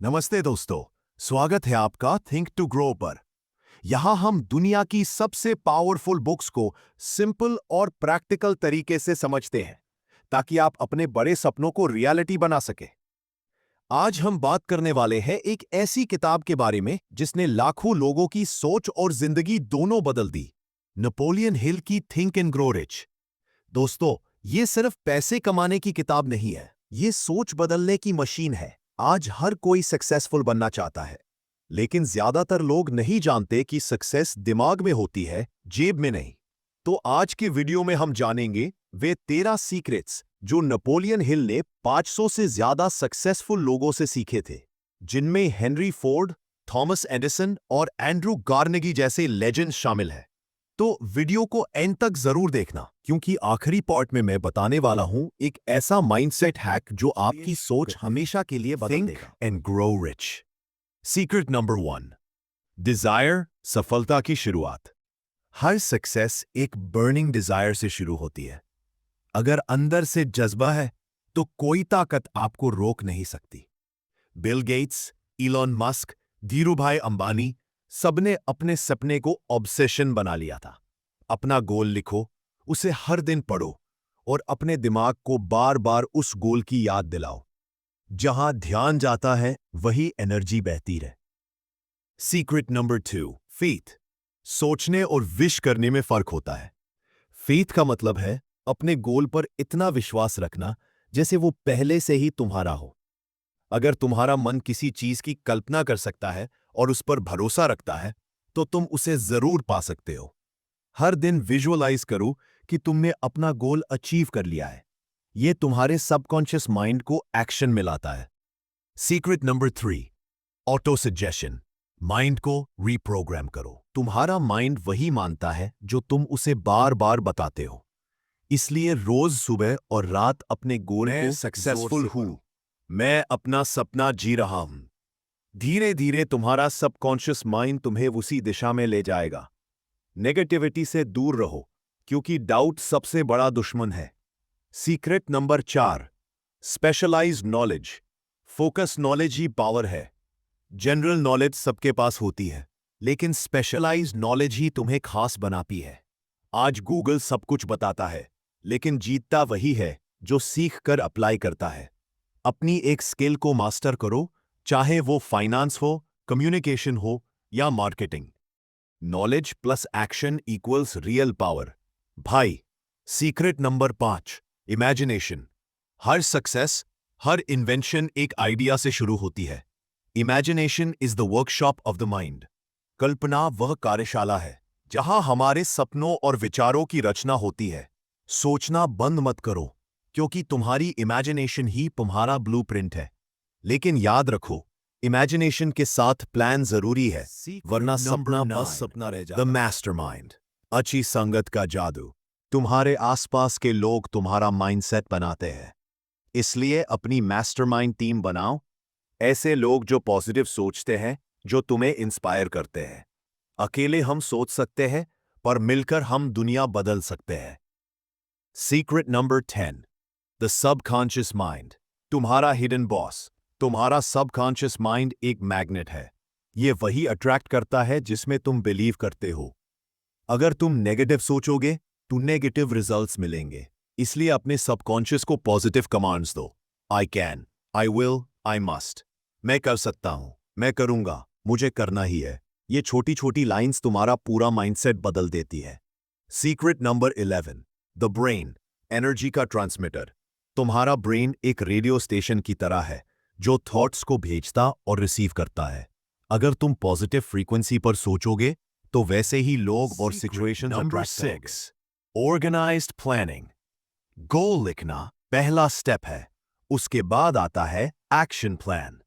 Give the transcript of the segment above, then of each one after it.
नमस्ते दोस्तों, स्वागत है आपका थिंक टू ग्रो पर। यहां हम दुनिया की सबसे पावरफुल बुक्स को सिंपल और प्रैक्टिकल तरीके से समझते हैं ताकि आप अपने बड़े सपनों को रियलिटी बना सके। आज हम बात करने वाले हैं एक ऐसी किताब के बारे में जिसने लाखों लोगों की सोच और जिंदगी दोनों बदल दी। नेपोलियन हिल की थिंक एंड ग्रो रिच। दोस्तों, ये सिर्फ पैसे कमाने की किताब नहीं है, ये सोच बदलने की मशीन है। आज हर कोई सक्सेसफुल बनना चाहता है, लेकिन ज्यादातर लोग नहीं जानते कि सक्सेस दिमाग में होती है, जेब में नहीं। तो आज के वीडियो में हम जानेंगे वे 13 सीक्रेट्स जो नेपोलियन हिल ने 500 से ज्यादा सक्सेसफुल लोगों से सीखे थे, जिनमें हेनरी फोर्ड, थॉमस एडिसन और एंड्रू कार्नेगी जैसे लेजेंड्स शामिल हैं। तो वीडियो को एंड तक जरूर देखना, क्योंकि आखिरी पार्ट में मैं बताने वाला हूं एक ऐसा माइंडसेट हैक जो आपकी सोच हमेशा के लिए बदल देगा। Think and grow rich. Secret number 1, desire सफलता की शुरुआत। हर सक्सेस एक बर्निंग डिजायर से शुरू होती है। अगर अंदर से जज्बा है तो कोई ताकत आपको रोक नहीं सकती। Bill Gates, Elon Musk, Dhirubhai Ambani सबने अपने सपने को ऑब्सेशन बना लिया था। अपना गोल लिखो, उसे हर दिन पढ़ो और अपने दिमाग को बार बार उस गोल की याद दिलाओ। जहां ध्यान जाता है वही एनर्जी बहती रहे। Secret number 2, faith. सोचने और विश करने में फर्क होता है। फेथ का मतलब है अपने गोल पर इतना विश्वास रखना जैसे वो पहले से ही तुम्हारा हो। अगर तुम्हारा मन किसी चीज की कल्पना कर सकता है और उस पर भरोसा रखता है, तो तुम उसे जरूर पा सकते हो। हर दिन विजुअलाइज करो कि तुमने अपना गोल अचीव कर लिया है। यह तुम्हारे सबकॉन्शियस माइंड को एक्शन में लाता है। Secret number 3, auto suggestion. Mind को रीप्रोग्राम करो। तुम्हारा माइंड वही मानता है जो तुम उसे बार बार बताते हो। इसलिए रोज सुबह और रात अपने गोल को सक्सेसफुल हूं, मैं अपना सपना जी रहा हूं। धीरे धीरे तुम्हारा सबकॉन्शियस माइंड तुम्हें उसी दिशा में ले जाएगा। नेगेटिविटी से दूर रहो, क्योंकि डाउट सबसे बड़ा दुश्मन है। Secret number 4, specialised knowledge. Focus knowledge ही पावर है। जनरल नॉलेज सबके पास होती है, लेकिन स्पेशलाइज्ड नॉलेज ही तुम्हें खास बनाती है। आज गूगल सब कुछ बताता है, लेकिन जीतता वही है जो सीख कर अप्लाई करता है। अपनी एक स्किल को मास्टर करो, चाहे वो फाइनेंस हो, कम्युनिकेशन हो या marketing. Knowledge plus action equals real power. भाई, सीक्रेट नंबर 5, इमेजिनेशन। हर सक्सेस, हर इन्वेंशन एक आइडिया से शुरू होती है। Imagination is the workshop of the mind. कल्पना वह कार्यशाला है जहां हमारे सपनों और विचारों की रचना होती है। सोचना बंद मत करो, क्योंकि तुम्हारी इमेजिनेशन ही तुम्हारा ब्लूप्रिंट है। लेकिन याद रखो, इमेजिनेशन के साथ प्लान जरूरी है, वरना सपना बस सपना रह जाएगा। The mastermind. अच्छी संगत का जादू। तुम्हारे आसपास के लोग तुम्हारा माइंडसेट बनाते हैं, इसलिए अपनी मास्टरमाइंड टीम बनाओ। ऐसे लोग जो पॉजिटिव सोचते हैं, जो तुम्हें इंस्पायर करते हैं। अकेले हम सोच सकते हैं, पर मिलकर हम दुनिया बदल सकते हैं। Secret number 10, the subconscious mind. तुम्हारा हिडन बॉस। तुम्हारा सबकॉन्शियस माइंड एक मैग्नेट है। यह वही अट्रैक्ट करता है जिसमें तुम बिलीव करते हो। अगर तुम नेगेटिव सोचोगे तो नेगेटिव रिजल्ट्स मिलेंगे। इसलिए अपने सबकॉन्शियस को पॉजिटिव कमांड्स दो। I can, I will, I must. मैं कर सकता हूं, मैं करूंगा, मुझे करना ही है। ये छोटी छोटी लाइंस तुम्हारा पूरा माइंडसेट बदल देती है। Secret number 11, the brain, energy का ट्रांसमीटर। तुम्हारा ब्रेन एक रेडियो स्टेशन की तरह है जो थॉट्स को भेजता और रिसीव करता है। अगर तुम पॉजिटिव फ्रीक्वेंसी पर सोचोगे तो वैसे ही लोग और सिचुएशंस अट्रैक्ट करोगे। Organised planning. गोल लिखना पहला स्टेप है, उसके बाद आता है एक्शन प्लान।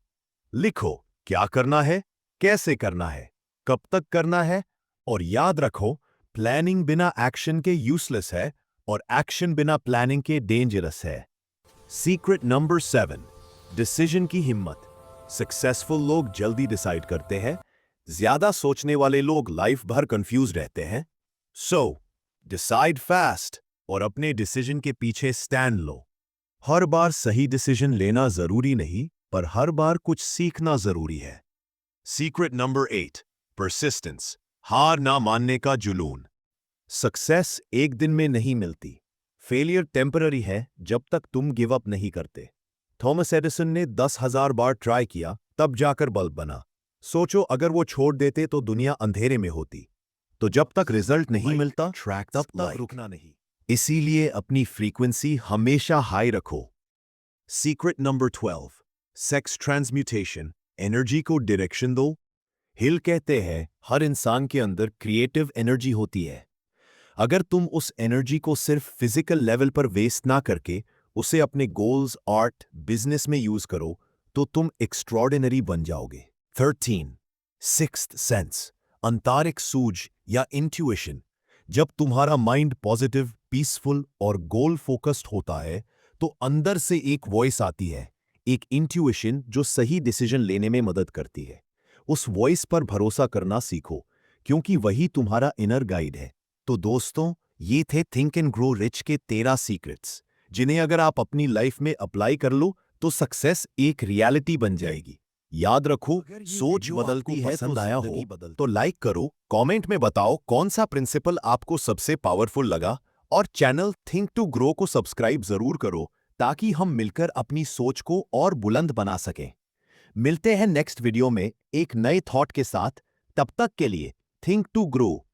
लिखो क्या करना है, कैसे करना है, कब तक करना है, और याद रखो, प्लानिंग बिना एक्शन के यूजलेस है और एक्शन बिना प्लानिंग के डेंजरस है। सीक्रेट नंबर 7, डिसीजन की हिम्मत। सक्सेसफुल लोग जल्दी डिसाइड करते हैं, ज्यादा सोचने वाले लोग लाइफ भर कंफ्यूज रहते हैं। सो डिसाइड फास्ट और अपने डिसीजन के पीछे स्टैंड लो। हर बार सही डिसीजन लेना जरूरी नहीं, पर हर बार कुछ सीखना जरूरी है। सीक्रेट नंबर 8, परसिस्टेंस, हार ना मानने का जुनून। सक्सेस एक दिन में नहीं मिलती। फेलियर टेम्पररी है जब तक तुम गिव अप नहीं करते। थॉमस एडिसन ने 10,000 बार ट्राई किया, तब जाकर बल्ब बना। सोचो अगर वो छोड़ देते तो दुनिया अंधेरे में होती। तो जब तक रिजल्ट नहीं मिलता तब तक रुकना नहीं। इसीलिए अपनी फ्रीक्वेंसी हमेशा हाई रखो। Secret number 12, sex transmutation, energy को डायरेक्शन दो। हिल कहते हैं हर इंसान के अंदर क्रिएटिव एनर्जी होती है। अगर तुम उस एनर्जी को सिर्फ फिजिकल लेवल पर वेस्ट ना करके उसे अपने गोल्स, आर्ट, बिजनेस में यूज करो तो तुम एक्स्ट्रॉर्डिनरी बन जाओगे। 13, सिक्स्थ सेंस, अंतरिक सूझ या इंट्यूशन। जब तुम्हारा माइंड पॉजिटिव, पीसफुल और गोल फोकस्ड होता है तो अंदर से एक वॉइस आती है, एक इंट्यूशन जो सही डिसीजन लेने में मदद करती है। उस वॉइस पर भरोसा करना सीखो क्योंकि वही तुम्हारा इनर गाइड है। तो दोस्तों, ये थे थिंक एंड ग्रो रिच के 13 सीक्रेट्स, जिन्हें अगर आप अपनी लाइफ में अप्लाई कर लो तो सक्सेस एक रियलिटी बन जाएगी। याद रखो, सोच बदलती है, पसंद आया हो तो लाइक करो, कमेंट में बताओ कौन सा प्रिंसिपल आपको सबसे पावरफुल लगा, और चैनल थिंक टू ग्रो को सब्सक्राइब जरूर करो ताकि हम मिलकर अपनी सोच को और बुलंद बना सकें। मिलते हैं नेक्स्ट वीडियो में एक नए थॉट के साथ। तब तक के लिए थिंक टू ग्रो।